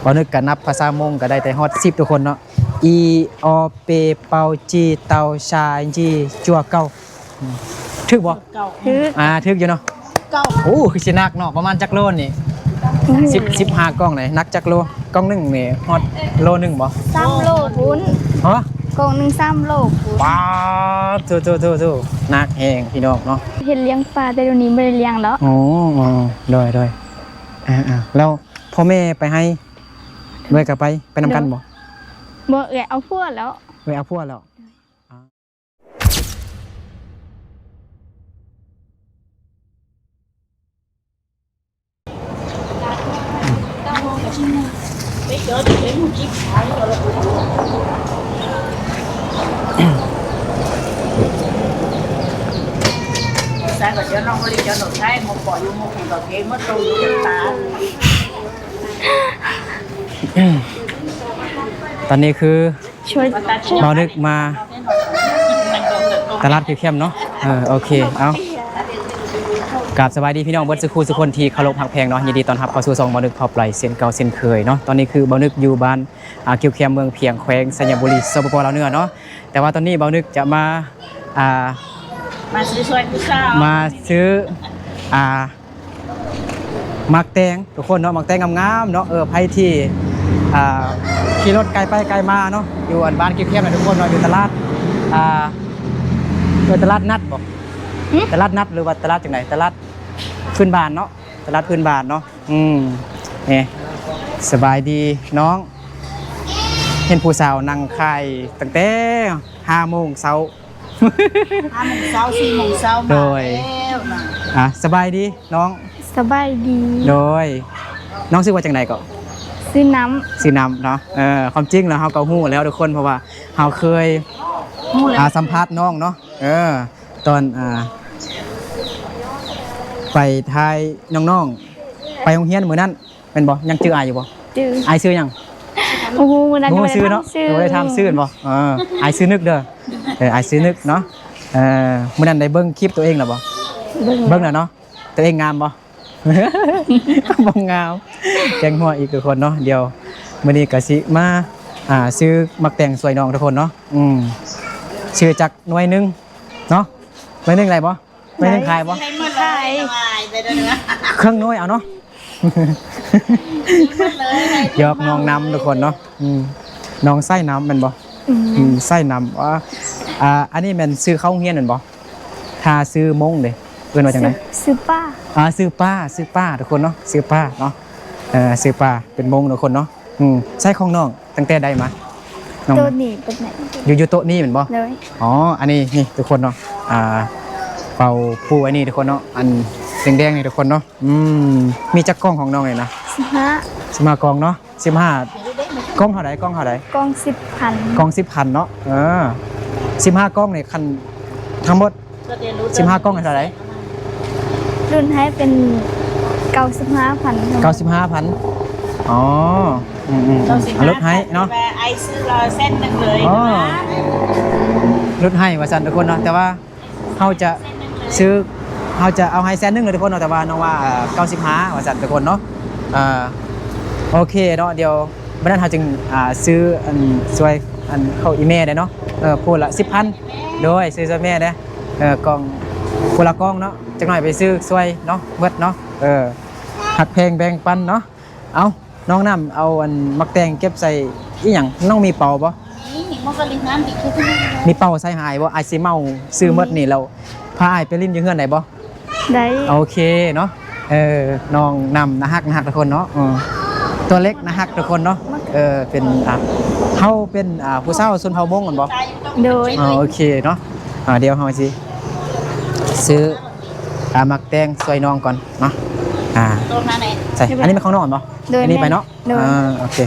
บ่นึกกันนับภาษามงก็ได้แต่ฮอด10ทุกคนเนาะอีออเปเปาจีเตาชาจีจัวเก้าถึกบ่ถึกอยู่เนาะโอ้คือสินักเนาะประมาณจักโลนี่15กล่องไหนนักจักโลกล่องนึงนี่ฮอดโลนึงบ่3 โลพุ้นฮะกล่องนึง3 โลพุ้นว้าวทูนักแฮงพี่น้องเนาะเฮ็ดเลี้ยงปลาแต่เดี๋ยวนี้บ่ได้เลี้ยงแล้วอ๋อโดยแล้วพ่อแม่ไปให้ด้วยกับไปนำกันบ่เอาพวกแล้วเอาพวกแล้วsáng rồi cho nó đi cho nó thấy một bò vô một phần đầu kia mất tôi vô ta ตอนนี้คือช่วยเรานึกมาตลาดเข้มเนาะโอเคเอากราบสบายดีพี่น้องเบิร์ดสุขุสุคนที่เคารพหักแพงเนาะยินดีต้อนรับเข้าสู่ซองบ่นึกพอปลายเส้นเก่าเส้นเคยเนาะตอนนี้คือบ่นึกอยู่บ้านเข้มเมืองเพียงแขวงสัญบุรีสปปลาวเหนือเนาะแต่ว่าตอนนี้บ่นึกจะมาซื้อช่วยผู้สาวมาซื้อมักแตงทุกคนเนาะมักแตงงามๆเนาะไผที่ขี่รถไกลไปไกลมาเนาะอยู่บ้านเข้มๆนะทุกคนเนาะอยู่ตลาดตลาดนัดบ่ตลาดนัดหรือว่าตลาดจังไหนตลาดพื้นบ้านเนาะตลาดพื้นบ้านเนาะนี่สบายดีน้องเห็นผู้สาวนั่งขายตั้งแต่5 โมงเช้า5 โมงเช้า4 โมงเช้ามาแล้วสบายดีน้องสบายดีโดยน้องชื่อว่าจังไหนก็ซื้อน้ำเนาะความจริงแล้วเราก็ฮู้แล้วทุกคนเพราะว่าเราเคยสัมภาษณ์น้องเนาะตอนไปทายน้องๆไปโรงเรียนมื้อนั้นเป็นบ่ยังชื่ออายอยู่บ่อายชื่อยังโอ้โหมื้อนั้นชื่อเนาะได้ทำชื่อบ่อายชื่อนึกเด้ออายชื่อนึกเนาะมื้อนั้นได้เบิ่งคลิปตัวเองแล้วบ่เบิ่งแล้วเนาะตัวเองงามบ่บ่งามแกงหัวอีกทุกคนเนาะเดี๋ยวมื้อนี้ก็สิมาซื้อมักแต่งสวยน้องทุกคนเนาะชื่อจักหน่วยนึงเนาะหน่วยนึงอะไรบ่หน่วยนึงขายบ่ขายเครื่องน้อยเอาเนาะยอกน้องน้ำทุกคนเนาะน้องไส้น้ำมันบ่ไส้น้ำว่าอันนี้มันซื้อเข้าเฮียนมันบ่ถ้าซื้อมงเด้เพิ่นว่าจังได๋ซื้อป้าซื้อป้าทุกคนเนาะซื้อป้าเนาะซื้อป้าเป็นมงทุกคนเนาะใช้ของน้องตั้งแต่ใดมาโต๊ะนี้เป็นไหนอยู่โต๊ะนี้เหมือนบ่เลยอันนี้นี่ทุกคนเนาะเป่าผู้อันนี้ทุกคนเนาะอันแดงๆนี่ทุกคนเนาะมีจักกล้องของน้องเลยนะ15กล้องเนาะ15กล้องเท่าไหร่กล้อง10,000กล้อง10,000เนาะ15กล้องนี่คันทั้งหมด15กล้องเท่าไหร่รุ่นให้เป็น95,000ลดให้เนาะไอซื้อเราเส้นนึงเลยลดให้ว่าซั่นทุกคนเนาะแต่ว่าเขาจะซื้อเขาจะเอาให้100,000เลยทุกคนเนาะแต่ว่าน้องว่า95ว่าซั่นทุกคนเนาะโอเคเนาะเดี๋ยวบัดนั้นเขาจึงซื้ออันสวยอันเข้าอีเมลได้เนาะพูดละ 10,000โดยซื้อซะแม่เด้กล่องคนละกล่องเนาะจักหน่อยไปซื้อสวยเนาะเบิดเนาะหักแพงแบ่งปันเนาะเอาน้องน้ำเอาอันมักแตงเก็บใส่อีหยังน้องมีเป่าบ่มีเป่าใส่หายบ่ไอซิเมาซื้อหมดนี่เราพาไอไปลิ้นอยู่เฮือนไหนบ่ได้โอเคเนาะน้องนำนะฮักทุกคนเนาะตัวเล็กนะฮักทุกคนเนาะเป็นเฮาเป็นผู้เฒ่าชนเผ่ามงกันบ่โดยโอเคเนาะเดี๋ยวเฮาสิซื้อมักแตงสวยน้องก่อนเนาะใช่อันนี้เป็นของน้องบ่อันนี้ไปเนาะโอเค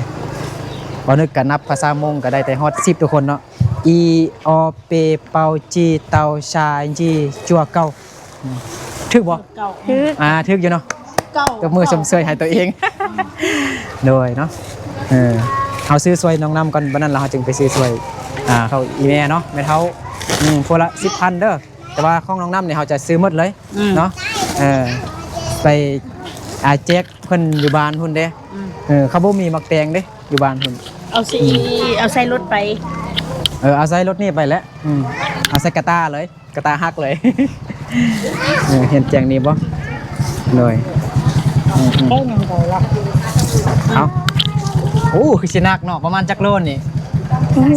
บ่นึกกันนับภาษามงก็ได้แต่ฮอด10ทุกคนเนาะอีออเปเปาจีเตาชาจีจัวเก้าถึกบ่ถึกอยู่เนาะกับมือชมเชยให้ตัวเองโดยเนาะเขาซื้อสวยน้องน้ำก่อนวันนั้นเราจึงไปซื้อสวยเขาอีเมลเนาะไม่เท่าคนละ10,000เด้อแต่ว่าของน้องน้ำเนี่ยเขาจะซื้อหมดเลยเนาะไปแจ็คเพิ่นอยู่บ้านพุ่นเด้ เขาบ่มีมักแตงเด้อยู่บ้านเพิ่น เอาใส่รถไป เอาใส่รถนี่ไปแล้วเอาใส่กระตาเลยกระตาฮักเลย เห็นแจงนี้บ่เลยเอาโอ้คือสินักเนาะประมาณจักโลนี่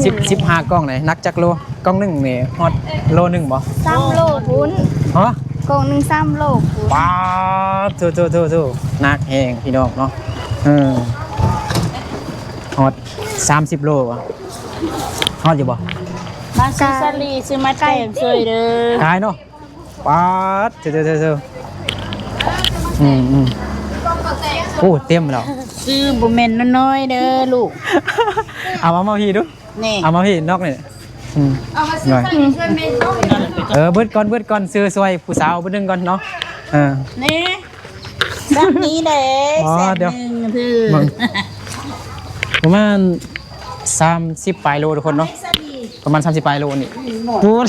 15กล่องเลยนักจักโลกล่องหนึงนี่ฮอดโลนึงบ่ 3 โลพุ้น ฮะ กล่องหนึง3 โลพุ้น ป้าโถนักแฮงพี่น้องเนาะฮอด30 โลบ่ฮอดอยู่บ่ มาซื้อซาลีซื้อมาแต่งสวยเด้อก ายเนาะป๊าดเจอโอ้เต็มแล้ว ซื้อบุเมนน้อยๆเด้อลูก เอามาพี่ดู นี่ เอามาพี่นอกนี่หน่อยเบิดก่อนซื้อซวยผู้สาวเบิดนึงก่อนเนาะนี่แบบนี้เด้ อ๋อ แซ่บ เดี๋ยว หนึ่งคือ ประมาณ30ปลายโลทุกคนเนาะประมาณ30ปลายโลนี่พูด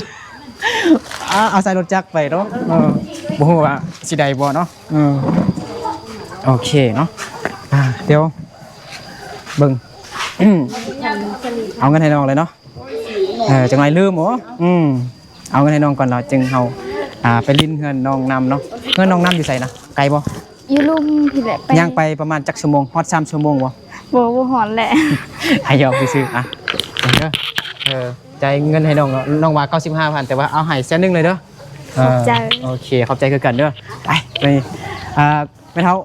เอาใส่รถจักรไปเนาะบ่ฮู้ว่าสิได้บ่เนาะโอเคเนาะเดี๋ยวเบิ่งเอาเงินให้น้องเลยเนาะจังไรลืมเหรอเอาเงินให้น้องก่อนเราจึงเฮาไปลิ้นเงินน้องนำเนาะเงินน้องนำอยู่ใส่นะไกลบ่ อยู่ลุ่มพี่แหละไป ย่างไปประมาณจักชั่วโมงฮอด3ชั่วโมงบ่ บ่หอนแหละ ให้ยอมซื้อใจายเงินให้น้องน้องว่า95,000แต่ว่าเอาให้แสนนึงเลยเด้อโอเคขอบใจคือกันเด้อไปแม่เฒ่า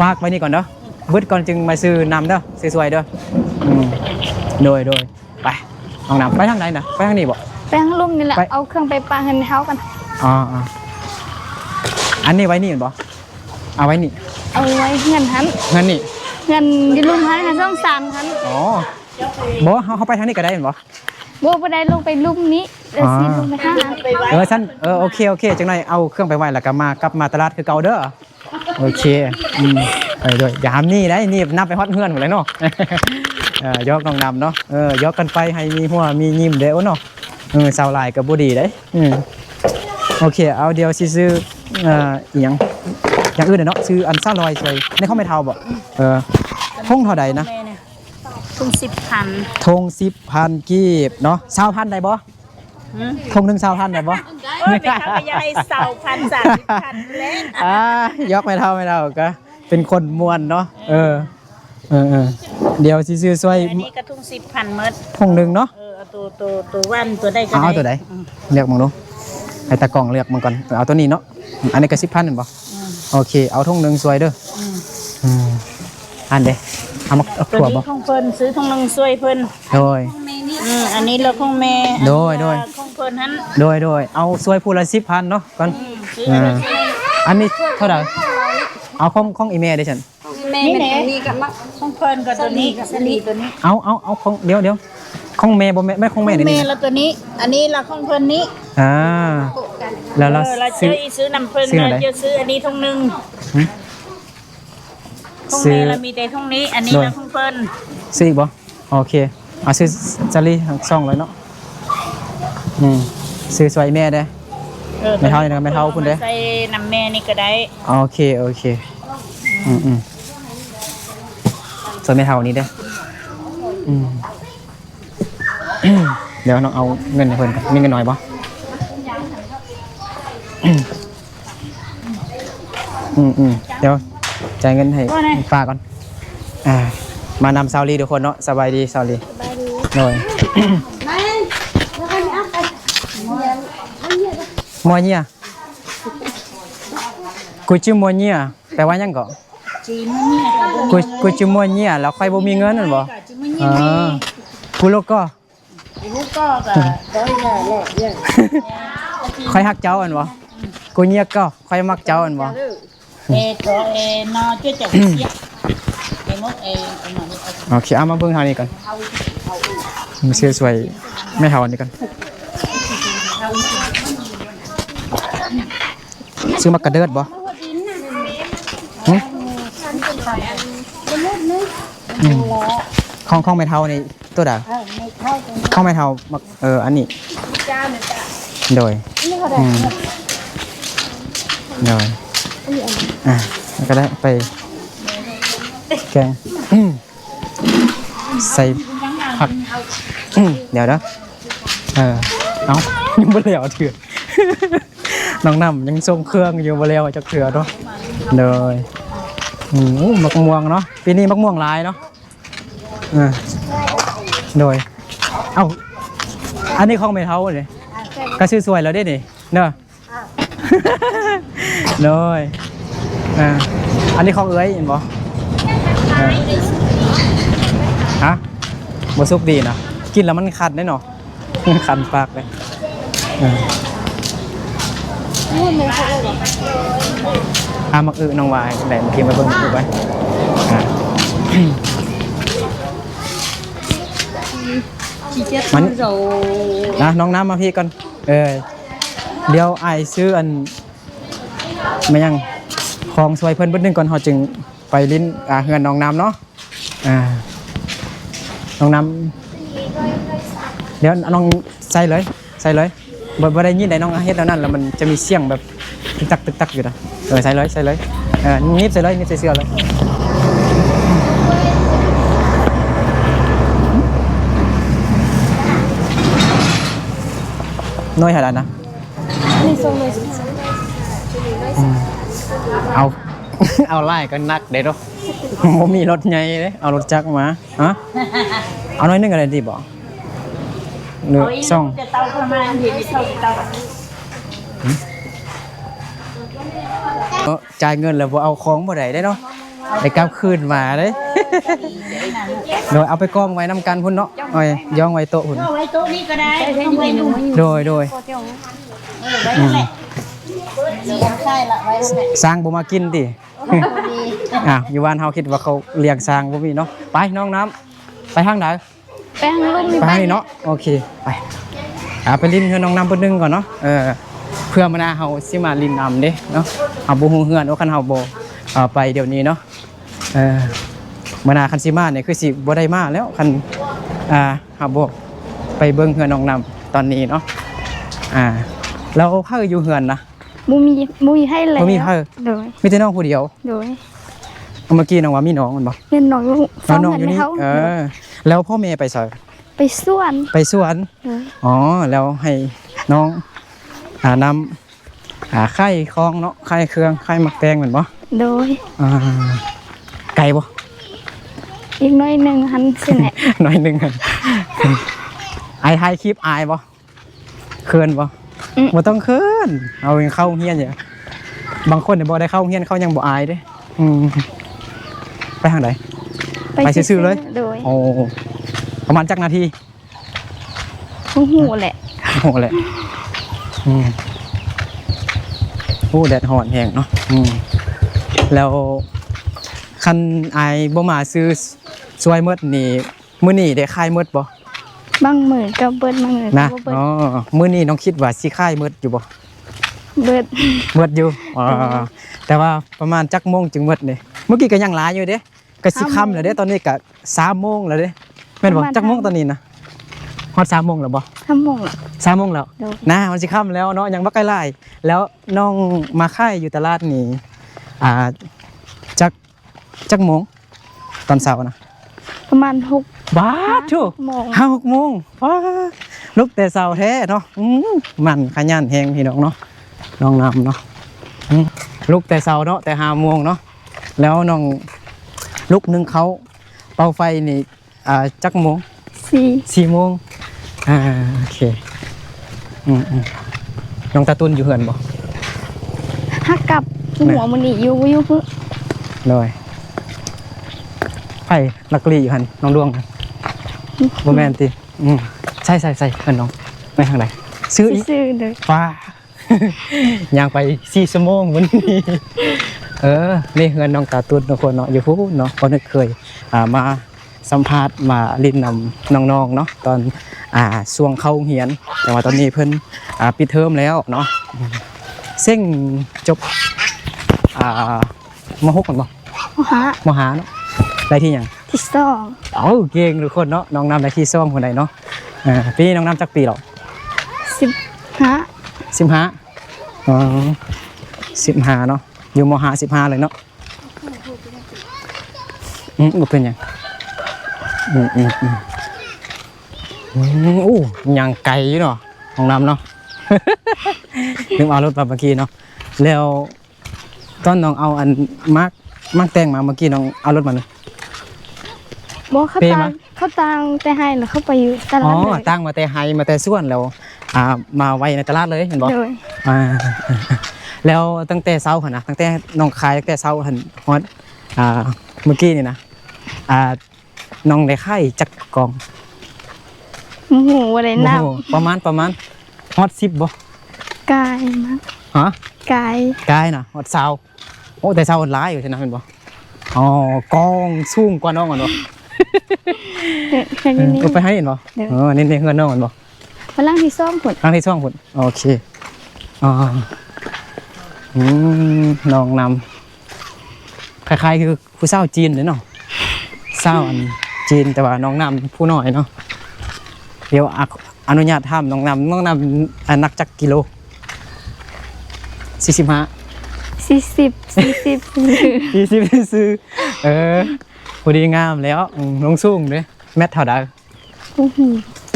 ฝากไว้นี่ก่อนเด้อเบิดก่อนจึงมาซื้อนำเด้อซื้อสวยเด้อโดยไปน้องนำไปทางไหนนะไปทางนี้บ่ ไปทางลุ่มนี่แหละเอาเครื่องไปปาเงินเฮากัน อันนี้ไว้นี่เห็นบ่เอาไว้นี่ เอาไว้เงินหัน เงินนี่ เงินอยู่ลุ่มหันกัน2 3หัน อ๋อบ่เฮาไปทางนี้ก็ได้เห็นบ่ บ่ได้ลงไปลุ่มนี้เดี๋ยวสิลงไปหา ฉันโอเคจังหน่อยเอาเครื่องไปไว้แล้วก็กลับมาตลาดคือเก่าเด้อโอเคไปด้วยอย่าหามนี่ได้นี่นับไปฮอดเฮือนหมดเลยเนาะยกน้องนำเนาะยกกันไปให้มีหัวมียิ้มเด้อเนาะสาวลายกับบ่ดีได้โอเคเอาเดี๋ยวสิซื้ออีหยังอย่างอื่นเนาะซื้ออันซ่าลอยสวยในข้าวไม่เท่าบ่ทงเท่าใดนะ ทุ่ง10,000 ทง10,000กีบเนาะ20,000ได้บ่ทงนึง20,000ได้บ่ ไม่ทำไปยังเสาพัน30,000เล่น ยกไม่เท่าก็เป็นคนมวนเนาะเดี๋ยวสิซื้อซวย อันนี้กระทุ่ง10,000เมตร ทงนึงเนาะเอาตัววันตัวได้ก็ได้ เอาตัวใดเลือกมึงดูให้ตากล้องเลือกมึงก่อนเอาตัวนี้เนาะอันนี้ก็10,000นั่นบ่โอเคเอาทงนึงซวยเด้ออันเด้เอามาเอา ตัว ขวบบ่ นี้ของเพิ่นซื้อทงนึงสวยเพิ่น โดย อันนี้เราของแม่ โดย ของเพิ่นนั้น โดยเอาซวยผู้ละ10,000เนาะก่อน ซื้ออะไร อันนี้เท่าไหร่เอาของอีเมลได้ฉัน นี่แหละนี่กับของเพิ่นกับตัวนี้สลีตัวนี้ เอาของเดี๋ยวของเมย์บ่ไม่ของเมย์ เม นี่ แล้วตัวนี้อันนี้เราของเพิ่นนี้ แล้วเรา เรา ซื้อ นำเพิ่นเราจะซื้ออันนี้ทงนึงของเมเรามีแต่ทงนี้อันนี้เราของเพิ่น ซื้ออีกบ่โอเคเอาซื้อจารีทั้งสองเลยเนาะซื้อสวยแม่ได้ไม่เท่านี่นะไม่เท่าคุณเด้ ใส่น้ำแม่นี่ก็ได้ โอเคส่วนไม่เท่านี้เด้เดี๋ยวน้องเอาเงินให้เพิ่นมีเงินน้อยบ่เดี๋ยวจ่ายเงินให้ป้าก่อนมานำซาวลีทุกคนเนาะสบายดีซาวลีหน่อยมัวเนียกูชื่อมัวเนียแปลว่าหยังก่อ จีนนี่ค่ะ กูชื่อมัวเนียแล้วค่อยบ่มีเงินนั่นบ่กูโลกก็ ลูกก็ได้แหละ ค่อยฮักเจ้าอันบ่กูเนียก็ค่อยมักเจ้าอันบ่ ก็นอจะเสียมดโอเคเอามาเบิ่งเฮานี่ก่อนมันสวยไม่เฮานี่ก่อนซื้อมากระเดิดบ่ของไม่เท่านี่ตัวใดของไม่เท่าอันนี้โดยก็ได้ไป แกงใส่ผักเดี๋ยวนะเอายังบ่แล้วเถื่อน้องน้ำยังทรงเครื่องอยู่บ่แล้วจักเถื่อเนาะเลยมะม่วงเนาะปีนี้มะม่วงหลายเนาะโดยเอ้าอันนี้ของเมทัลเลยก็ชื่อสวยแล้วได้นี่เนาะโดยอันนี้ของเอ้ยเห็นบ่ฮะบ่สุกดีนะกินแล้วมันคันได้เนาะคันปากเลยมักน้องวายไหนมากินมาเบิ่งดูไว้มันนะน้องน้ำมาพี่ก่อนเดี๋ยวไอซื้ออันไม่ยังของสวยเพิ่นเบิ่งนึงก่อนเขาจึงไปลิ้นเฮือนน้องน้ำเนาะน้องน้ำเดี๋ยวน้องใส่เลยบ่ได้ยินได้น้องเฮ็ดแล้วนั่นแล้วมันจะมีเสียงแบบตึกตักอยู่นะใส่เลยนิบใส่เลยนิบใส่เสื้อเลยน้อยขนาดนะเอาไล่ก็นักเด็ดเนาะผมมีรถใหญ่เลยเอารถจักรมาเอาน้อยนึงอะไรดีบ่หนึ่งสองจ่ายเงินแล้วบ่เอาของบ่ได้เนาะได้กลับคืนมาเด้โดยเอาไปกองไว้นำกันพุ่นเนาะย่องไว้โต๊ะพุ่นไว้โต๊ะนี้ก็ได้โดยสร้างบ่มากินติอยู่บ้านเฮาคิดว่าเขาเลี้ยงสร้างบ่มีเนาะไปน้องน้ำไปทางไหนไปทางลมไปทางนี้เนาะโอเคไปลิ้นเฮือนน้องน้ำเพิ่นนึงก่อนเนาะเพื่อมื้อหน้าเฮาสิมาลิ้นน้ำเด้เนาะเฮาบ่ฮู้เฮือนว่าคันเฮาบ่ไปเดี๋ยวนี้เนาะมื้อหน้าคันสิมาเนี่ยคือสิบ่ได้มาแล้วคันเฮาบ่ไปเบิ่งเฮือนน้องน้ำตอนนี้เนาะแล้วเฮาอยู่เฮือนนะบ่มีให้แล้วบ่มีเฮาโดยมีแต่น้องผู้เดียวโดยเมื่อกี้น้องว่ามีน้องมันบ่มีน้องอยู่นี่แล้วพ่อแม่ไปไสไปสวนอ๋อแล้วให้น้องนำไข่คลองเนาะไข่เครื่องไข่มักแตงเหมือนบ่โดยไก่บ่อีกน้อยนึงหันสิแหละน้อยนึงไอถ่ายคลิปอายบ่เขินบ่ต้องเขินเอาเข้าเฮียนอย่างบางคนเนี่ยบ่ได้เข้าเฮียนเขายังบ่อายเด้ไปทางไหนไปซื่อๆเลยโอ้ประมาณจักนาทีหูแหละแดดฮ้อนแห้งเนาะแล้วคันอายบ่มาซื้อสวยหมดนี่มื้อนี้ได้ขายหมดบ่บางมื้อก็เบิดบางมื้อก็บ่เบิดมื้อนี้น้องคิดว่าสิขายหมดอยู่บ่เบิดอยู่แต่ว่าประมาณจักโมงจึงหมดนี่เมื่อกี้ก็ยังหลายอยู่เด้ก็สิค่ำแล้วเด้ตอนนี้ก็3 โมงแล้วเด้แม่นบ่จักโมงตอนนี้นะฮอด3 โมงแล้วบ่3 โมงแล้ว3 โมงแล้วนะมันสิค่ำแล้วเนาะยังบ่ใกล้หลายแล้วน้องมาขายอยู่ตลาดนี่จักโมงตอนเช้านะประมาณ6 บาทถูก6 โมงลุกแต่เช้าแท้เนาะมันขยันแฮงพี่น้องเนาะน้องน้ำเนาะลุกแต่เช้าเนาะแต่5 โมงเนาะแล้วน้องลุกนึงเขาเป่าไฟนี่จักโมง4 โมงโอเคน้องตาตุนอยู่เฮือนบ่ฮักกับหัวมันนี่อยู่เลยไผ่ลักลี่อยู่หันน้องดวงบ่แม่นติใช่เพิ่นน้องไปทางไหนซื้อเลยป้าย่างไป4 ชั่วโมงวันนี้นี่เฮือนน้องตาตุนทุกคนเนาะอยู่พู้เนาะบ่ได้เคยมาสัมภาษณ์มาลิ้นนำน้องๆเนาะตอนช่วงเข้าเรียนแต่ว่าตอนนี้เพิ่นปิดเทอมแล้วเนาะเส้งจบม.6 กันบ่ม.5เนาะได้ที่หยังที่2เก่งทุกคนเนาะน้องน้ำได้ที่2คนใดเนาะปีน้องน้ำจักปีหรอ1515เนาะอยู่ม.5 15เลยเนาะ บ่เป็นหยังอู้ยังไกลอยู่เนาะของน้ำเนาะ ลืมเอารถมาเมื่อกี้เนาะแล้วตอนน้องเอาอันมาร์กแต่งมาเมื่อกี้น้องเอารถมาเลย บ่เขาตังแต่ให้แล้วเขาไปอยู่ตลาดเลย ตั้งมาแต่ไฮมาแต่ส่วนแล้วมาไว้ในตลาดเลยเห็นบ่ โดย แล้วตั้งแต่เช้าหั่นนะตั้งแต่น้องขายตั้งแต่เช้าหั่นฮอดเมื่อกี้นี่นะน้องได้ขายจักกล่อง โอ้โหอะไรนับ โอ้โหประมาณฮอด10บ่ กายมั้ง ฮะ กาย กายนะฮอด20โอ้แต่20หลายอยู่ใช่นะเห็นบ่อ๋อกองสูงกว่าน้องกันบ่ แค่นี้ ไปให้เห็นบ่นี่เฮือนน้องกันบ่ พลังที่ซ่อมผล ครั้งที่2พุ่นโอเคน้องนำคล้ายๆคือผู้สาวจีนเลยเนาะสาวอันจีนแต่ว่าน้องนำผู้น้อยเนาะเดี๋ยวอนุญาตถามน้องนำนักจักกิโล45 40 ซื้อพอดีงามแล้วน้องสูงเด้แมทเท่าใด โอ้โห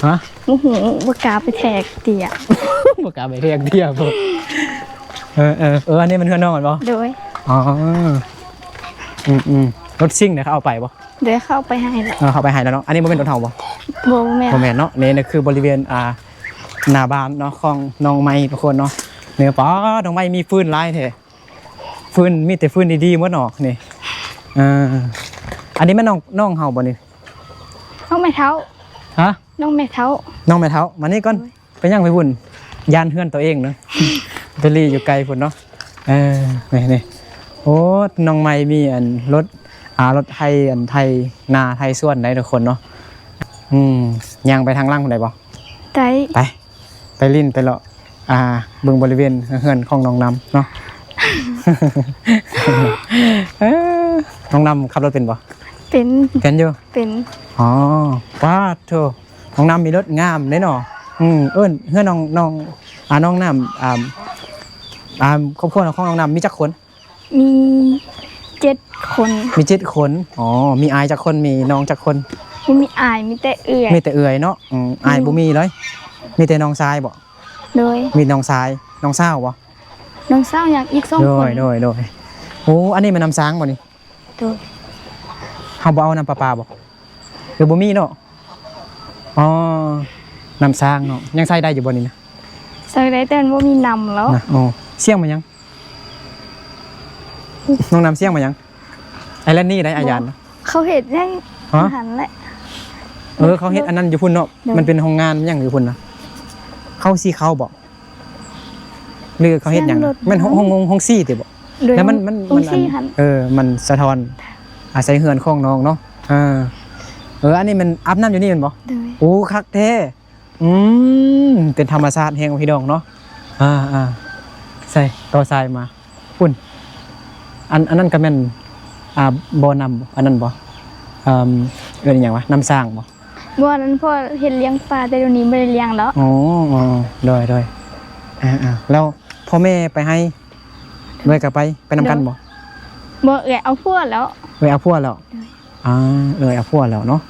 ฮะ โอ้โหบ่กล้าไปแทกเตี่ย บ่กล้าไปเรียกเดียวบ่อันนี้มันเฮือนน้องกันบ่ โดย อ๋อรถซิ่งเนี่ยเขาเอาไปบ่ เดี๋ยวเข้าไปให้ละ เขาไปให้แล้วเนาะอันนี้บ่เป็นรถเฮาบ่ บ่แม่ บ่แม่นเนาะนี่คือบริเวณหน้าบ้านเนาะของน้องไม้ทุกคนเนาะเนี่ยป๋อน้องไม้มีฟืนหลายแท้ฟืนมีแต่ฟืนดีๆหมดเนาะนี่อันนี้แม่น้องเฮาบ่นี่ น้องแม่เท้า ฮะ น้องแม่เท้า น้องแม่เฒ่ามานี่ก่อนไปย่างไปพุ่นยานเฮือนตัวเองเนาะเบลลี่อยู่ไกลพุ่นเนาะนี่โอ้น้องไม้มีอันรถไทยอันไทยนาไทยส่วนได้ทุกคนเนาะย่างไปทางล่างพุ่นได้บ่ ไต ไปลิ้นไปเลาะเบิ่งบริเวณเฮือนของน้องนำเนาะ น้องนำขับรถเป็นบ่ เป็น อยู่ เป็น อ๋อป้าโธ่น้องนำมีรถงามเด้เนาะเฮือนน้องน้องนำครอบครัวของน้องนำมีจักคน มี7 คน มี7 คนอ๋อมีอายจักคนมีน้องจักคน มีอายมีแต่เอื่อย มีแต่เอื่อยเนาะอายบ่มีเลยมีแต่น้องชายบ่ โดย มีน้องชายน้องสาวบ่ น้องสาวอย่างอีก2 โด คน ยโอ้อันนี้มันน้ำช้างบ่นี่ โดย เฮาบ่เอาน้ำปลาบ่หรือบ่มีเนาะอ๋อน้ำช้างเนาะยังใส่ได้อยู่บ่นี่นะ ใส่ได้แต่มันบ่มีนำแล้ว นะอ๋อเสี่ยงมายังน้องน้ำเสี่ยงมายังไอ้แลนนี่ได้อาญาน เขาเฮ็ดให้ ฮะ หันแหละ เขาเฮ็ดอันนั้นอยู่พุ่นเนาะมันเป็นโรงงานยังอยู่พุ่นนะเข้าซี่เข้าบ่หรือเขาเฮ็ดหยังมันห้องซี่ติบ่ โดย แล้วมัน สี่หัน มันสะท้อนอาศัยเฮือนของน้องเนาะอันนี้มันอาบน้ำอยู่นี่แม่นบ่ โดย โอ้คักแท้เป็นธรรมชาติแห่งพี่น้องเนาะใส่ต่อทรายมาพุ่นอันนั้นก็แม่นบ่อนำอันนั้นบ่เอิ้นหยังวะน้ำสร้างบ่ บ่นั้นพ่อเฮ็ดเลี้ยงปลาแต่เดี๋ยวนี้บ่ได้เลี้ยงแล้ว อ๋อโดยแล้วพ่อแม่ไปให้ด้วยก็ไปนำกันบ่ บ่เอื้อยเอาพวกแล้ว เอาพัวแล้วเอาพัวแล้วเนาะ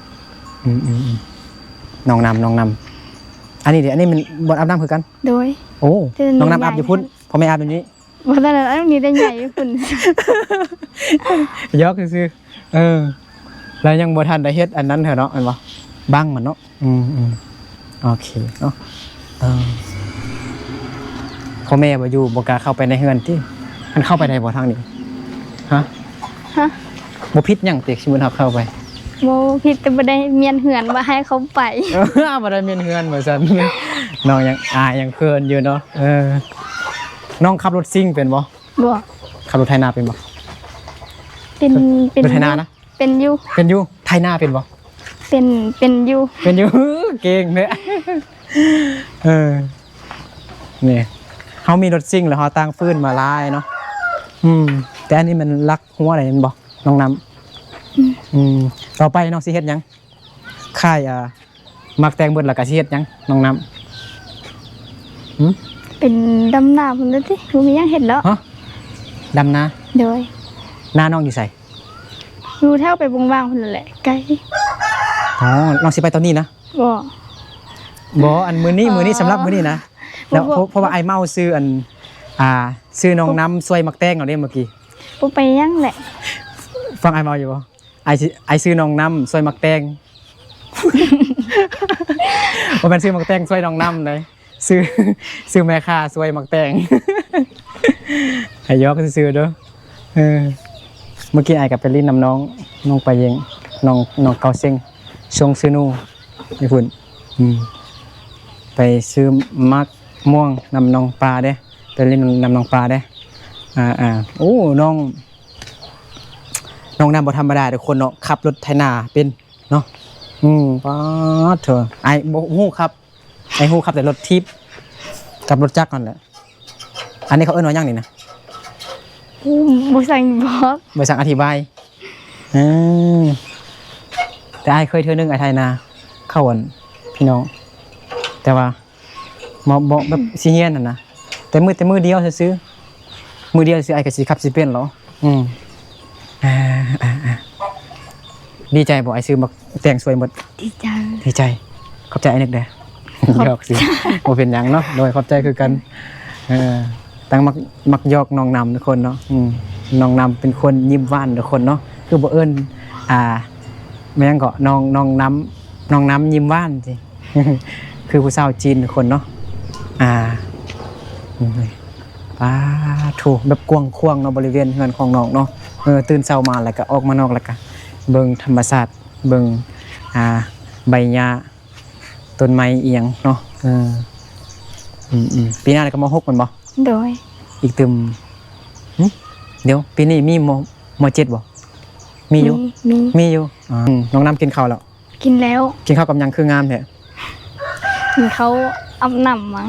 น้องนำอันนี้อันนี้มันบ่อาบน้ำคือกัน โดย โอ้น้องนำอาบอยู่พุ่นพ่อแม่อาบอยู่นี้ บ่ตอนนั้นอันนี้ได้ใหญ่อยู่พุ่น ยกซื่อแล้วยังบ่ทันได้เฮ็ดอันนั้นเถอะเนาะอันบ่บังมันเนาะโอเคเนาะพ่อแม่บ่อยู่บ่กล้าเข้าไปในเฮือนที่มันเข้าไปได้บ่ทางนี้ฮะบ่ผิดหยังติสิมันเข้าไป บ่ผิดแต่บ่ได้เมียนเหือนว่าให้เขาไป บ่ได้เมียนเฮือนว่าซั่นน้องยังยังเคินอยู่เนาะน้องขับรถซิ่งเป็นบ่ บ่ ขับรถไถนาเป็นบ่ เป็น รถไถนานะ เป็นอยู่ เป็นอยู่ไถนาเป็นบ่ เป็นอยู่ เป็นอยู่ เก่งเนี่ยนี่เขามีรถซิ่งแล้วเขาตั้งฟืนมาลายเนาะแต่อันนี้มันลักหัวอะไรมันบอกน้องน้ำต่อไปน้องสิเฮ็ดยังค่ายมักแตงเบิดแล้วก็สิเฮ็ดยังน้องน้ำ เป็นดำนาพุ่นเด้อติบ่มีหยังเฮ็ดแล้ว ฮะดำนา โดย นาน้องอยู่ใส่ อยู่แถวไปบงว่างคนละแหละไกล อ๋อลองสิไปตอนนี้นะ บ่ บ่อันมื้อนี้สำหรับมื้อนี้นะแล้วเพราะว่าไอ้เมาซื้ออันซื้อน้องน้ำซวยมักแตงเอาเด้เมื่อกี้ บ่ไปยังแหละ ฟังไอ้เมาอยู่บ่ไอ้ซื้อน้องน้ำซวยมักแตง บ่แม่นซื้อมักแตงซวยน้องน้ำเลยซื้อแม่ค้าซวยมักแตง ให้ยอกซื้อเด้อเมื่อกี้ไอ้กับไปลิ้นน้ำน้องไปเองน้องเกาเซ็งชงซื้อนูนี่พุ่นไปซื้อมักม่วงนำน้องปลาเด้ไปเล่นนำน้องปลาเด้โอ้น้องนำบ่ธรรมดาทุกคนเนาะขับรถไถนาเป็นเนาะป๊าดเถอะไอ้บ่ฮู้ครับไอ้ฮู้ครับแต่รถทิพย์กับรถจักรนั่นแหละอันนี้เขาเอิ้นว่าหยังนี่นะ บ่สั่งบอก บ่สั่งอธิบายแต่ไอ้เคยเทื่อนึงไอ้ไถนาเข้าอันพี่น้องแต่ว่าบ่แบบสิเฮียนนั่นนะแต่มือเดียวซื้อมือเดียวซื้อไอ้ก็สิขับสิเป็นเหรอดีใจบ่ไอ้ซื้อมาแต่งสวยหมดดีใจขอบใจไอ้นึกเด้อยอกสิบ่เป็นหยังเนาะโดยขอบใจคือกันตั้งมักยอกน้องนำทุกคนเนาะน้องนำเป็นคนยิ้มหวานทุกคนเนาะคือบ่เอิ้นแม่งก็น้องน้ำยิ้มหวานสิ คือผู้สาวจีนทุกคนเนาะป้าถูกแบบกวางควงเนาะบริเวณเฮือนของน้องเนาะตื่นเช้ามาแล้วก็ออกมานอกแล้วก็เบิ่งธรรมชาติเบิ่งใบหญ้าต้นไม้เอียงเนาะปีหน้าก็ม.6มันบ่โดยอีกตึมเดี๋ยวปีนี้มีม.7บ่มีอยู่น้องน้ำกินข้าวแล้วกินแล้วกินข้าวกับหยังคืองามแท้เขาอาบน้ำมั้ง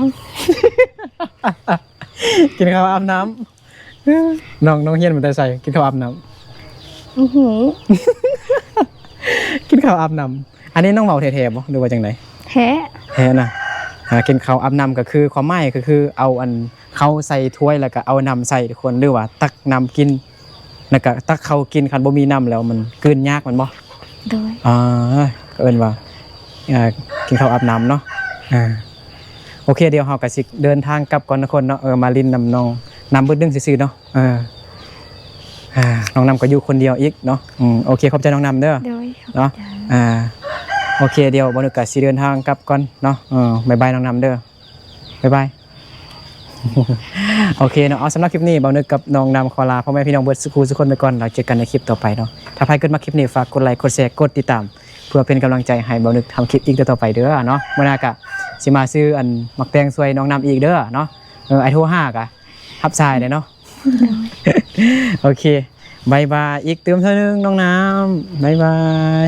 กินข้าวอาบน้ำน้องเฮียนมันแต่ใส่กินข้าวอาบน้ำกินข้าวอาบน้ำอันนี้น้องเมาแท้ๆบ่หรือว่าจังไดแท้นะกินข้าวอาบน้ำก็คือความหมายก็คือเอาอันเขาใส่ถ้วยแล้วก็เอาน้ำใส่ทุกคนหรือว่าตักน้ำกินแล้วก็ตักเขากินคันบ่มีน้ำแล้วมันกลืนยากมันบ่โดยก็เอิ้นว่ากินข้าวอาบน้ำเนาะโอเคเดี๋ยวเฮาก็สิเดินทางกลับก่อนทุกคนเนาะมาลินนำน้องนำบึ้ดดึงซื่อๆเนาะน้องนำก็อยู่คนเดียวอีกเนาะโอเคขอบใจน้องนำเด้อเนาะโอเคเดี๋ยวบ่นึกก็สิเดินทางกลับก่อนเนาะบ๊ายบายน้องนำเด้อบ๊ายบาย โอเคเนาะเอาสำหรับคลิปนี้บ่นึกกับน้องนำขอลาพ่อแม่พี่น้องเบิดทุกคนไปก่อนแล้วเจอกันในคลิปต่อไปเนาะถ้าใครเกิดมาคลิปนี้ฝากกดไลค์กดแชร์กดติดตามเพื่อเป็นกำลังใจให้บ่นึกทำคลิปอีกต่อไปเด้อเนาะมื้อหน้าก็สิมาซื้ออันมักแตงซวยน้องนำอีกเด้อเนาะไอ้โทร5กะทับทรายเลยเนาะ โอเคบายบายอีกเติมเท่านึงน้องน้ำบายบาย